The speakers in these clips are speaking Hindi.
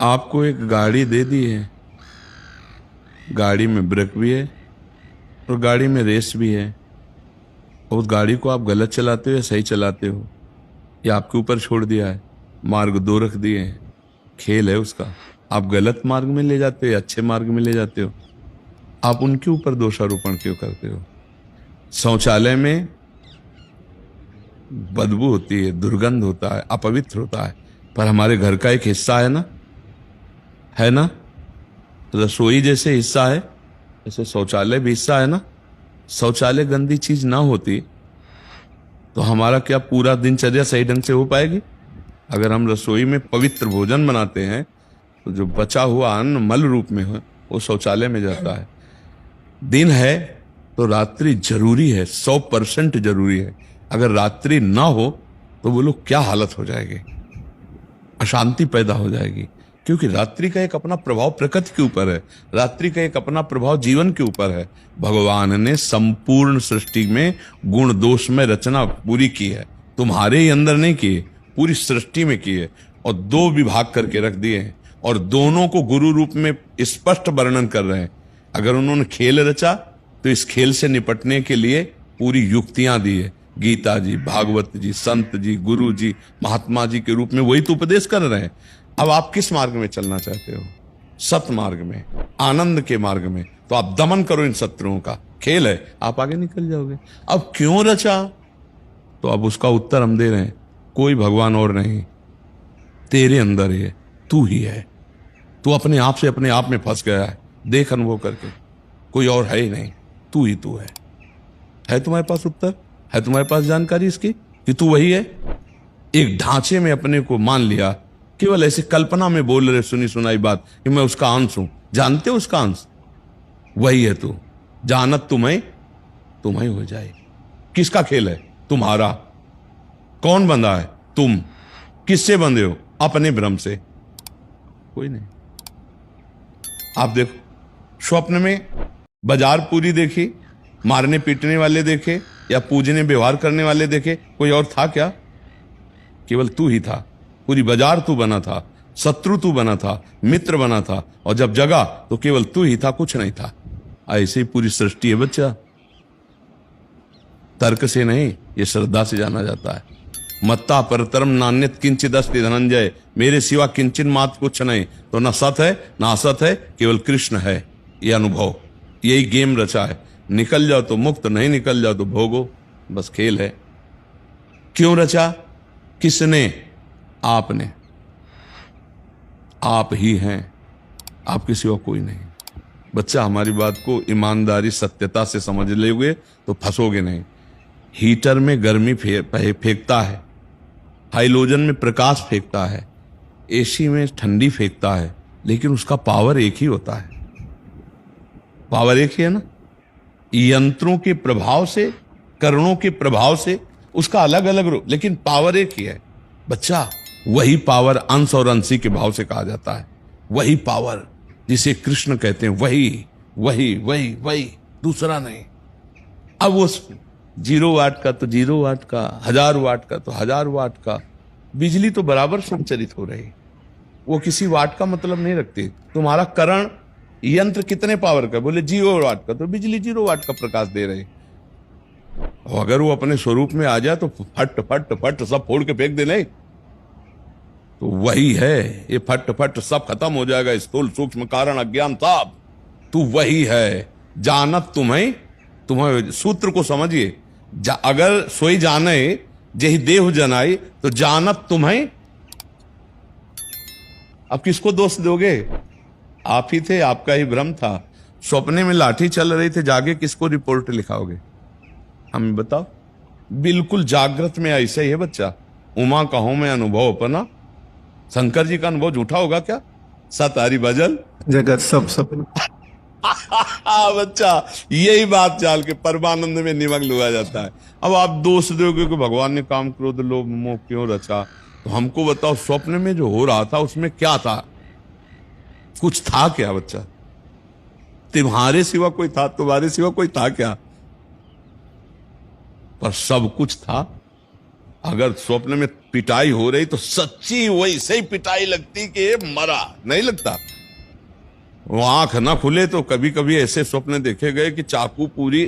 आपको एक गाड़ी दे दी है, गाड़ी में ब्रेक भी है और गाड़ी में रेस भी है। और उस गाड़ी को आप गलत चलाते हो या सही चलाते हो, या आपके ऊपर छोड़ दिया है। मार्ग दो रख दिए हैं, खेल है उसका। आप गलत मार्ग में ले जाते हो या अच्छे मार्ग में ले जाते हो। आप उनके ऊपर दोषारोपण क्यों करते हो? शौचालय में बदबू होती है, दुर्गंध होता है, अपवित्र होता है, पर हमारे घर का एक हिस्सा है ना, है ना। रसोई जैसे हिस्सा है, ऐसे शौचालय भी हिस्सा है ना। शौचालय गंदी चीज ना होती तो हमारा क्या पूरा दिनचर्या सही ढंग से हो पाएगी? अगर हम रसोई में पवित्र भोजन बनाते हैं तो जो बचा हुआ अन्न मल रूप में है वो शौचालय में जाता है। दिन है तो रात्रि जरूरी है, 100% जरूरी है। अगर रात्रि ना हो तो वो लोग क्या हालत हो जाएगी, अशांति पैदा हो जाएगी। क्योंकि रात्रि का एक अपना प्रभाव प्रकृति के ऊपर है, रात्रि का एक अपना प्रभाव जीवन के ऊपर है। भगवान ने संपूर्ण सृष्टि में गुण दोष में रचना पूरी की है, तुम्हारे ही अंदर नहीं की है, पूरी सृष्टि में की है। और दो विभाग करके रख दिए हैं और दोनों को गुरु रूप में स्पष्ट वर्णन कर रहे हैं। अगर उन्होंने खेल रचा तो इस खेल से निपटने के लिए पूरी युक्तियां दी है। गीता जी, भागवत जी, संत जी, गुरु जी, महात्मा जी के रूप में वही तो उपदेश कर रहे हैं। अब आप किस मार्ग में चलना चाहते हो? सत मार्ग में, आनंद के मार्ग में। तो आप दमन करो इन शत्रुओं का, खेल है, आप आगे निकल जाओगे। अब क्यों रचा, तो अब उसका उत्तर हम दे रहे हैं। कोई भगवान और नहीं, तेरे अंदर है, तू ही है। तू अपने आप से अपने आप में फंस गया है, देख अनुभव करके। कोई और है ही नहीं, तू ही तू है। तुम्हारे पास उत्तर है, तुम्हारे पास जानकारी इसकी कि तू वही है। एक ढांचे में अपने को मान लिया, केवल ऐसे कल्पना में बोल रहे सुनी सुनाई बात कि मैं उसका अंश हूं। जानते हो उसका अंश वही है तू। जानत तुम्हें तुम्हें हो जाए। किसका खेल है? तुम्हारा। कौन बंधा है? तुम। किससे बंधे हो? अपने भ्रम से, कोई नहीं। आप देखो, स्वप्न में बाजार पूरी देखी, मारने पीटने वाले देखे या पूजने व्यवहार करने वाले देखे, कोई और था क्या? केवल तू ही था। पूरी बाजार तू बना था, शत्रु तू बना था, मित्र बना था, और जब जगा तो केवल तू ही था, कुछ नहीं था। ऐसे ही पूरी सृष्टि है बच्चा। तर्क से नहीं, ये श्रद्धा से जाना जाता है। मत्ता परतरम नान्यत किंचित अस्ति धनंजय, मेरे सिवा किंचित मात्र कुछ नहीं। तो न सत है न असत है, केवल कृष्ण है। ये अनुभव, यही गेम रचा है। निकल जाओ तो मुक्त, नहीं निकल जाओ तो भोगो, बस खेल है। क्यों रचा? किसने? आपने। आप ही हैं, आपके सिवा कोई नहीं। बच्चा, हमारी बात को ईमानदारी सत्यता से समझ लोगे तो फंसोगे नहीं। हीटर में गर्मी फेंकता है, हाइलोजन में प्रकाश फेंकता है, एसी में ठंडी फेंकता है, लेकिन उसका पावर एक ही होता है। पावर एक ही है ना। यंत्रों के प्रभाव से, करणों के प्रभाव से उसका अलग अलग रूप, लेकिन पावर एक ही है। बच्चा, वही पावर अंश और अंशी के भाव से कहा जाता है। वही पावर जिसे कृष्ण कहते हैं, वही वही वही वही, दूसरा नहीं। अब वो 0 वाट का तो 0 वाट का, 1000 वाट का तो 1000 वाट का, बिजली तो बराबर संचरित हो रही। वो किसी वाट का मतलब नहीं रखती। तुम्हारा करण यंत्र कितने पावर का? बोले 0 वाट का, तो बिजली 0 वाट का प्रकाश दे रही। और अगर वो अपने स्वरूप में आ जाए तो फट फट फट सब फोड़ के फेंक दे नहीं, तो वही है। ये फट फट सब खत्म हो जाएगा, स्थूल सूक्ष्म कारण अज्ञान सब। तू वही है। जानत तुम्हें तुम्हें, सूत्र को समझिए। अगर सोई जाने जही देह जनाई, तो जानत तुम्हें। अब किसको दोष दोगे? आप ही थे, आपका ही भ्रम था। सपने में लाठी चल रही थी, जागे किसको रिपोर्ट लिखाओगे? हमें बताओ। बिल्कुल जागृत में ऐसा ही है बच्चा। उमा कहो में अनुभव अपना। शंकर जी का अनुभव झूठा होगा क्या? सतारी बजल जगत सब सपना। बच्चा, यही बात चाल के परमानंद में निमग्न हुआ जाता है। अब आप दोष दोगे कि भगवान ने काम क्रोध लोभ मोह क्यों रचा, तो हमको बताओ स्वप्न में जो हो रहा था उसमें क्या था? कुछ था क्या बच्चा? तुम्हारे सिवा कोई था? तुम्हारे सिवा कोई था क्या? पर सब कुछ था। अगर स्वप्न में पिटाई हो रही तो सच्ची वैसे ही पिटाई लगती कि ये मरा, नहीं लगता। वो आंख ना खुले तो कभी कभी ऐसे स्वप्न देखे गए कि चाकू पूरी,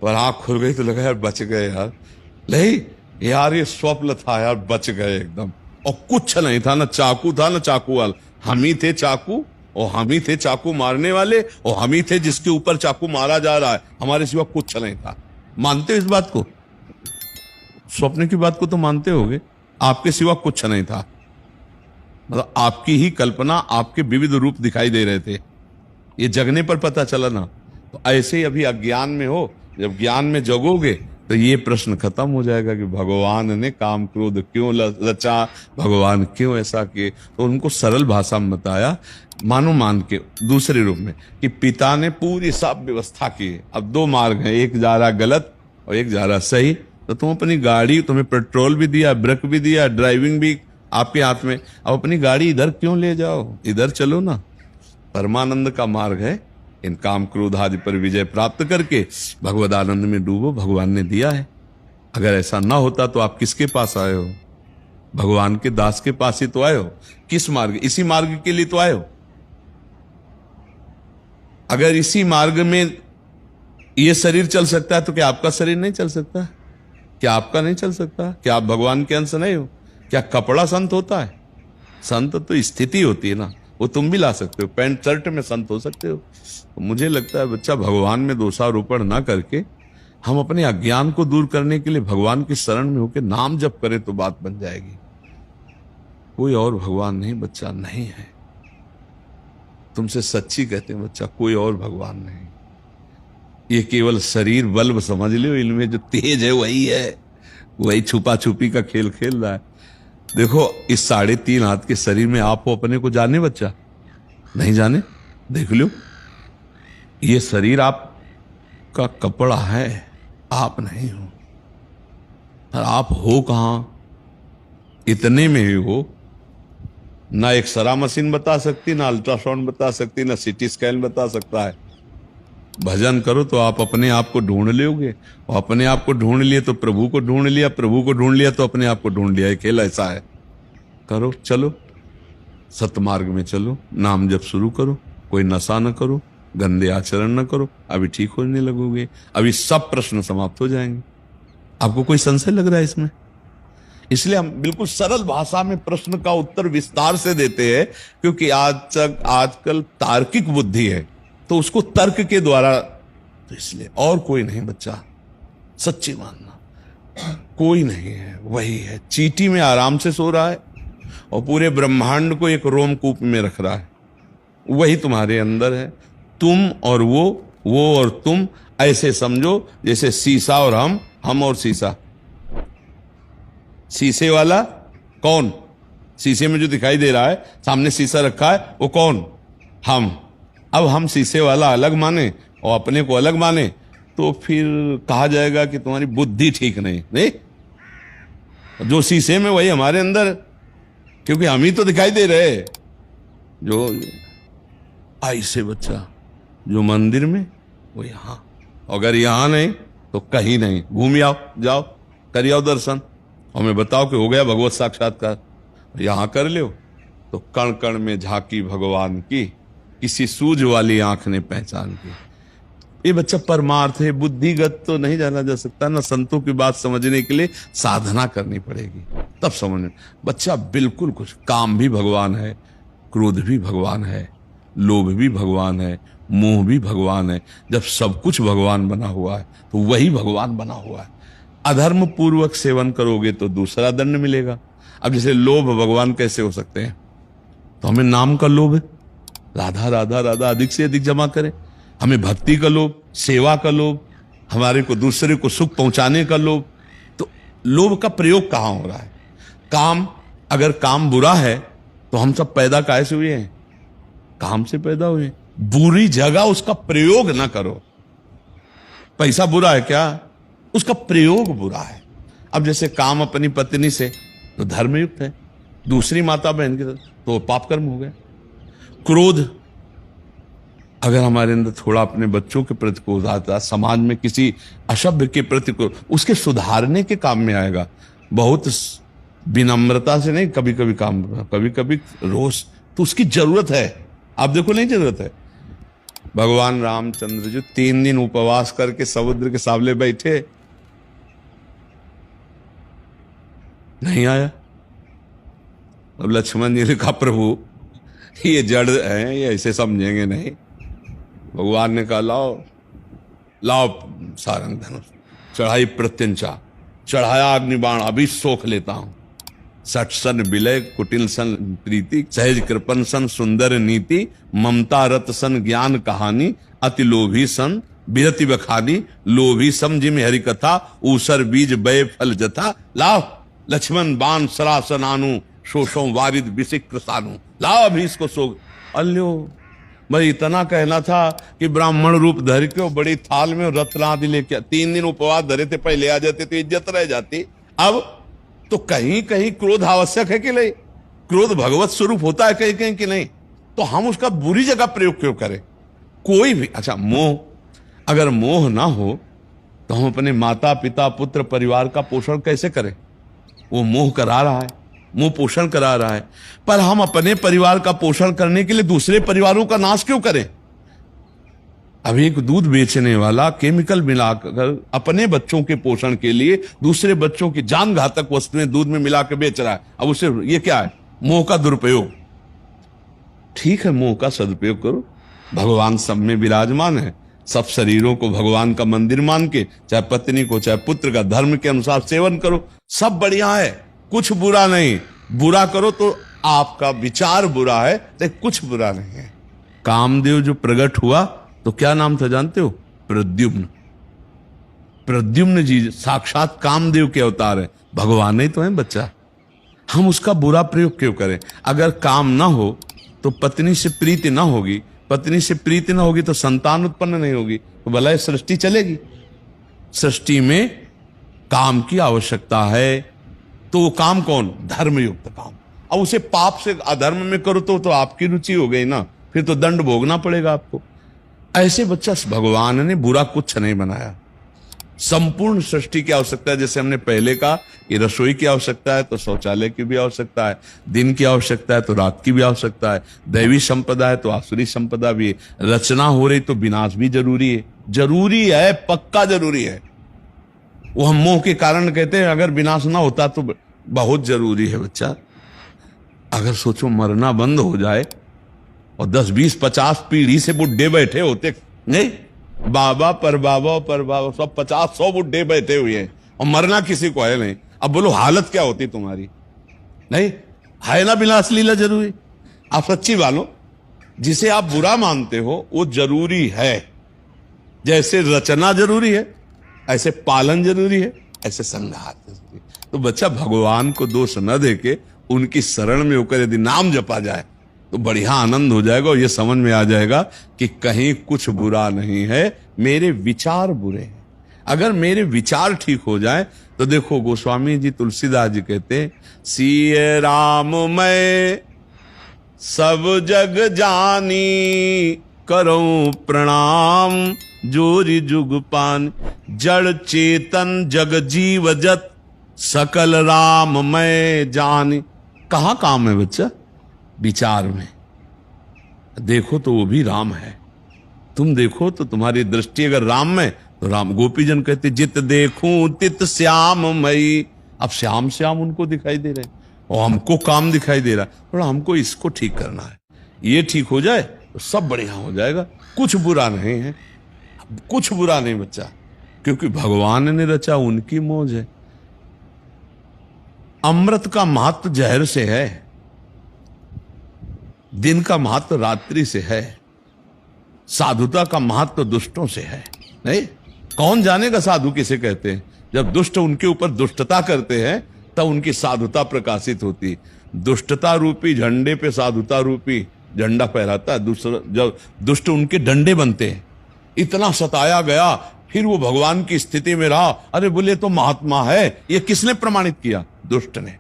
पर आंख खुल गई तो लगा यार बच गए यार, नहीं यार ये स्वप्न था यार, बच गए एकदम। और कुछ नहीं था, ना चाकू था ना चाकू वाला, हम ही थे चाकू, और हम ही थे चाकू मारने वाले, और हम ही थे जिसके ऊपर चाकू मारा जा रहा है, हमारे सिवा कुछ नहीं था। मानते हो इस बात को? स्वप्न की बात को तो मानते होगे, आपके सिवा कुछ नहीं था। मतलब आपकी ही कल्पना, आपके विविध रूप दिखाई दे रहे थे, ये जगने पर पता चला ना। तो ऐसे ही अभी अज्ञान में हो, जब ज्ञान में जगोगे तो ये प्रश्न खत्म हो जाएगा कि भगवान ने काम क्रोध क्यों रचा, भगवान क्यों ऐसा किए। तो उनको सरल भाषा में बताया, मानो मान के दूसरे रूप में, कि पिता ने पूरी सब व्यवस्था की है। अब दो मार्ग हैं, एक जा रहा गलत और एक जा रहा सही। तो तुम अपनी गाड़ी, तुम्हें पेट्रोल भी दिया, ब्रेक भी दिया, ड्राइविंग भी आपके हाथ में, अब अपनी गाड़ी इधर क्यों ले जाओ, इधर चलो ना। परमानंद का मार्ग है, इन काम क्रोध आदि पर विजय प्राप्त करके भगवद आनंद में डूबो, भगवान ने दिया है। अगर ऐसा ना होता तो आप किसके पास आए हो? भगवान के दास के पास ही तो आए हो। किस मार्ग? इसी मार्ग के लिए तो आए हो। अगर इसी मार्ग में ये शरीर चल सकता है तो क्या आपका शरीर नहीं चल सकता? क्या आपका नहीं चल सकता? क्या आप भगवान के अंश नहीं हो? क्या कपड़ा संत होता है? संत तो स्थिति होती है ना, वो तुम भी ला सकते हो, पैंट शर्ट में संत हो सकते हो। तो मुझे लगता है बच्चा, भगवान में दोषारोपण ना करके हम अपने अज्ञान को दूर करने के लिए भगवान की शरण में होकर नाम जप करें तो बात बन जाएगी। कोई और भगवान नहीं बच्चा, नहीं है। तुमसे सच्ची कहते हैं बच्चा, कोई और भगवान नहीं। ये केवल शरीर बल्ब समझ लो, इनमें जो तेज है वही है, वही छुपा छुपी का खेल खेल रहा है। देखो इस 3.5 हाथ के शरीर में आप अपने को जाने बच्चा? नहीं जाने? देख लो, ये शरीर आपका कपड़ा है, आप नहीं हो। और आप हो कहां? इतने में ही हो। ना एक्सरा मशीन बता सकती, ना अल्ट्रासाउंड बता सकती, ना सीटी स्कैन बता सकता है। भजन करो तो आप अपने आप को ढूंढ लोगे, और अपने आप को ढूंढ लिए तो प्रभु को ढूंढ लिया, प्रभु को ढूंढ लिया तो अपने आप को ढूंढ लिया। खेल ऐसा है। करो, चलो सतमार्ग में चलो, नाम जप शुरू करो, कोई नशा न करो, गंदे आचरण न करो, अभी ठीक होने लगोगे, अभी सब प्रश्न समाप्त हो जाएंगे। आपको कोई संशय लग रहा है इसमें? इसलिए हम बिल्कुल सरल भाषा में प्रश्न का उत्तर विस्तार से देते हैं, क्योंकि आजकल तार्किक बुद्धि है तो उसको तर्क के द्वारा, तो इसलिए और कोई नहीं बच्चा, सच्ची मानना कोई नहीं है, वही है। चींटी में आराम से सो रहा है और पूरे ब्रह्मांड को एक रोमकूप में रख रहा है, वही तुम्हारे अंदर है। तुम और वो और तुम, ऐसे समझो जैसे शीशा और हम और शीशा। शीशे वाला कौन? शीशे में जो दिखाई दे रहा है, सामने शीशा रखा है, वो कौन? हम। अब हम शीशे वाला अलग माने और अपने को अलग माने तो फिर कहा जाएगा कि तुम्हारी बुद्धि ठीक नहीं। जो शीशे में वही हमारे अंदर, क्योंकि हम ही तो दिखाई दे रहे। जो ऐसे बच्चा, जो मंदिर में वो यहां, अगर यहां नहीं तो कहीं नहीं। घूम आओ, जाओ कर आओ दर्शन, हमें बताओ कि हो गया भगवत साक्षात्कार। यहां कर लो तो कण कण में झांकी भगवान की, किसी सूझ वाली आंख ने पहचान की। ये बच्चा परमार्थ है, बुद्धिगत तो नहीं जाना जा सकता ना। संतों की बात समझने के लिए साधना करनी पड़ेगी, तब समझ। बच्चा बिल्कुल कुछ, काम भी भगवान है, क्रोध भी भगवान है, लोभ भी भगवान है, मोह भी भगवान है। जब सब कुछ भगवान बना हुआ है तो वही भगवान बना हुआ है। अधर्म पूर्वक सेवन करोगे तो दूसरा दंड मिलेगा। अब जैसे लोभ भगवान कैसे हो सकते हैं? तो हमें नाम का लोभ है, राधा राधा राधा अधिक से अधिक जमा करें। हमें भक्ति का लोभ, सेवा का लोभ, हमारे को दूसरे को सुख पहुंचाने का लोभ। तो लोभ का प्रयोग कहां हो रहा है? काम, अगर काम बुरा है तो हम सब पैदा कैसे हुए हैं? काम से पैदा हुए। बुरी जगह उसका प्रयोग ना करो। पैसा बुरा है क्या? उसका प्रयोग बुरा है। अब जैसे काम अपनी पत्नी से तो धर्मयुक्त है, दूसरी माता बहन की तो पाप कर्म हो गया। क्रोध अगर हमारे अंदर थोड़ा अपने बच्चों के प्रति क्रोध आता, समाज में किसी असभ्य के प्रति क्रोध, उसके सुधारने के काम में आएगा। बहुत विनम्रता से नहीं, कभी कभी काम, कभी कभी रोष, तो उसकी जरूरत है। आप देखो नहीं जरूरत है। भगवान रामचंद्र जी 3 दिन उपवास करके समुद्र के सामने बैठे, नहीं आया। अब लक्ष्मण जी ने कहा प्रभु ये जड़ है, ये ऐसे समझेंगे नहीं। भगवान ने कहा लाओ लाओ सारंग धनुष, चढ़ाई प्रत्यंचा, चढ़ाया अग्निबाण, अभी सोख लेता हूं। सठ सन विलय कुटिल सन प्रीति, सहज कृपन सन सुंदर नीति, ममता रत सन ज्ञान कहानी, अति लोभी सन बिरति बखानी, लोभी सम जिम हरि कथा, ऊसर बीज बय फल जथा। लाओ लक्ष्मण बाण सरासन आनु, शोषों वारिद विसिक्र सानु। लाओ अभी इसको सोख। अल्यो भाई इतना कहना था कि ब्राह्मण रूप धर के बड़ी थाल में रत्न आदि लेके 3 दिन उपवास धरे थे, पहले आ जाते तो इज्जत रह जाती। अब तो कहीं कहीं क्रोध आवश्यक है कि नहीं? क्रोध भगवत स्वरूप होता है कहीं कहीं कि नहीं? तो हम उसका बुरी जगह प्रयोग क्यों करें? कोई भी, अच्छा मोह, अगर मोह ना हो तो हम अपने माता पिता पुत्र परिवार का पोषण कैसे करें? वो मोह करा रहा है, मुंह पोषण करा रहा है, पर हम अपने परिवार का पोषण करने के लिए दूसरे परिवारों का नाश क्यों करें? अब एक दूध बेचने वाला केमिकल मिलाकर अपने बच्चों के पोषण के लिए दूसरे बच्चों की जान घातक वस्तुएं दूध में मिलाकर बेच रहा है। अब उसे ये क्या है? मोह का दुरुपयोग। ठीक है, मोह का सदुपयोग करो। भगवान सब में विराजमान है, सब शरीरों को भगवान का मंदिर मान के, चाहे पत्नी को चाहे पुत्र का धर्म के अनुसार सेवन करो, सब बढ़िया है, कुछ बुरा नहीं। बुरा करो तो आपका विचार बुरा है, लेकिन कुछ बुरा नहीं है। कामदेव जो प्रकट हुआ तो क्या नाम था जानते हो? प्रद्युम्न। प्रद्युम्न जी साक्षात कामदेव के अवतार है, भगवान ही तो है बच्चा। हम उसका बुरा प्रयोग क्यों करें? अगर काम ना हो तो पत्नी से प्रीति ना होगी, पत्नी से प्रीति ना होगी तो संतान उत्पन्न नहीं होगी, तो भला ये सृष्टि चलेगी? सृष्टि में काम की आवश्यकता है, तो वो काम कौन? धर्मयुक्त काम। अब उसे पाप से अधर्म में करो तो आपकी रुचि हो गई ना, फिर तो दंड भोगना पड़ेगा आपको। ऐसे बच्चा भगवान ने बुरा कुछ नहीं बनाया। संपूर्ण सृष्टि की आवश्यकता है, जैसे हमने पहले कहा कि रसोई की आवश्यकता है तो शौचालय की भी आवश्यकता है, दिन की आवश्यकता है तो रात की भी आवश्यकता है, दैवी संपदा है तो आसुरी संपदा भी है, रचना हो रही तो विनाश भी जरूरी है। जरूरी है, पक्का जरूरी है। वो हम मोह के कारण कहते हैं, अगर विनाश ना होता तो बहुत जरूरी है बच्चा। अगर सोचो मरना बंद हो जाए और 10 20 50 पीढ़ी से बुढ़े बैठे होते, नहीं बाबा पर बाबा पर बाबा, सब 50 100 बुढ़े बैठे हुए हैं और मरना किसी को है नहीं। अब बोलो हालत क्या होती तुम्हारी? नहीं है ना विलास लीला जरूरी? आप सच्ची वालो, जिसे आप बुरा मानते हो वो जरूरी है। जैसे रचना जरूरी है, ऐसे पालन जरूरी है, ऐसे संघात जरूरी है। तो बच्चा भगवान को दोष न देके उनकी शरण में होकर यदि नाम जपा जाए तो बढ़िया आनंद हो जाएगा और ये समझ में आ जाएगा कि कहीं कुछ बुरा नहीं है, मेरे विचार बुरे हैं। अगर मेरे विचार ठीक हो जाए तो देखो गोस्वामी जी तुलसीदास जी कहते हैं, सिय राम मैं सब जग जानी, करऊं प्रणाम जोरी जुग पान, जड़ चेतन जग जीव जत, सकल राम मैं जानी। कहां काम है बच्चा? विचार में। देखो तो वो भी राम है, तुम देखो तो तुम्हारी दृष्टि अगर राम में तो राम। गोपीजन कहते जित देखूं तित श्याम मई। अब श्याम श्याम उनको दिखाई दे रहे हैं और हमको काम दिखाई दे रहा है, थोड़ा हमको इसको ठीक करना है। ये ठीक हो जाए तो सब बढ़िया हो जाएगा। कुछ बुरा नहीं है, कुछ बुरा नहीं बच्चा, क्योंकि भगवान ने रचा, उनकी मौज है। अमृत का महत्व जहर से है, दिन का महत्व रात्रि से है, साधुता का महत्व दुष्टों से है। नहीं, कौन जानेगा साधु किसे कहते हैं? जब दुष्ट उनके ऊपर दुष्टता करते हैं तब उनकी साधुता प्रकाशित होती। दुष्टता रूपी झंडे पे साधुता रूपी झंडा फहराता है दूसरा, जब दुष्ट उनके डंडे बनते हैं। इतना सताया गया, फिर वो भगवान की स्थिति में रहा। अरे बोले तो महात्मा है, ये किसने प्रमाणित किया? दुष्ट ने।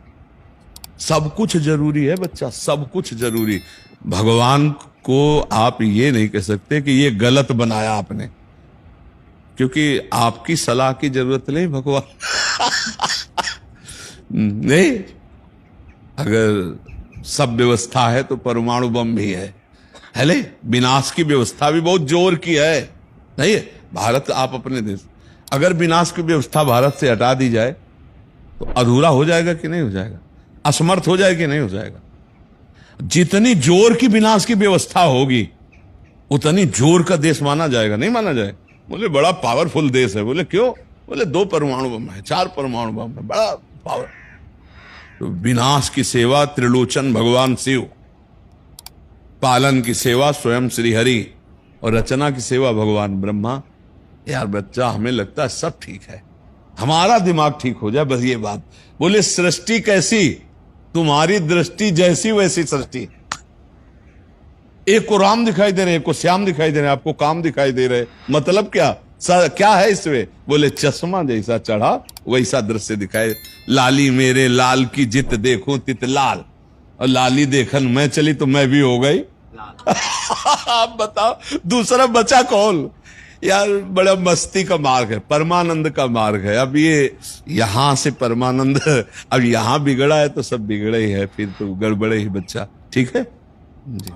सब कुछ जरूरी है बच्चा, सब कुछ जरूरी। भगवान को आप ये नहीं कह सकते कि ये गलत बनाया आपने, क्योंकि आपकी सलाह की जरूरत नहीं भगवान नहीं, अगर सब व्यवस्था है तो परमाणु बम भी है। ले, विनाश की व्यवस्था भी बहुत जोर की है, नहीं है? भारत, आप अपने देश, अगर विनाश की व्यवस्था भारत से हटा दी जाए तो अधूरा हो जाएगा कि नहीं हो जाएगा? असमर्थ हो जाएगा कि नहीं हो जाएगा? जितनी जोर की विनाश की व्यवस्था होगी उतनी जोर का देश माना जाएगा, नहीं माना जाएगा? बोले बड़ा पावरफुल देश है। बोले क्यों? बोले 2 परमाणु बम है, 4 परमाणु बम है, बड़ा पावर। तो विनाश की सेवा त्रिलोचन भगवान शिव, पालन की सेवा स्वयं श्री हरि, और रचना की सेवा भगवान ब्रह्मा। यार बच्चा, हमें लगता है सब ठीक है, हमारा दिमाग ठीक हो जाए बस, ये बात। बोले सृष्टि कैसी? तुम्हारी दृष्टि जैसी वैसी सृष्टि। एक को राम दिखाई दे रहे, एक को श्याम दिखाई दे रहे, आपको काम दिखाई दे रहे, मतलब क्या? क्या है इसमें? बोले चश्मा जैसा चढ़ा वैसा दृश्य दिखाए। लाली मेरे लाल की जित देखूं तित लाल, और लाली देखन मैं चली तो मैं भी हो गई आप बताओ दूसरा बचा कौन? यार बड़ा मस्ती का मार्ग है, परमानंद का मार्ग है। अब ये यहां से परमानंद, अब यहां बिगड़ा है तो सब बिगड़े ही है, फिर तो गड़बड़े ही बच्चा। ठीक है जी।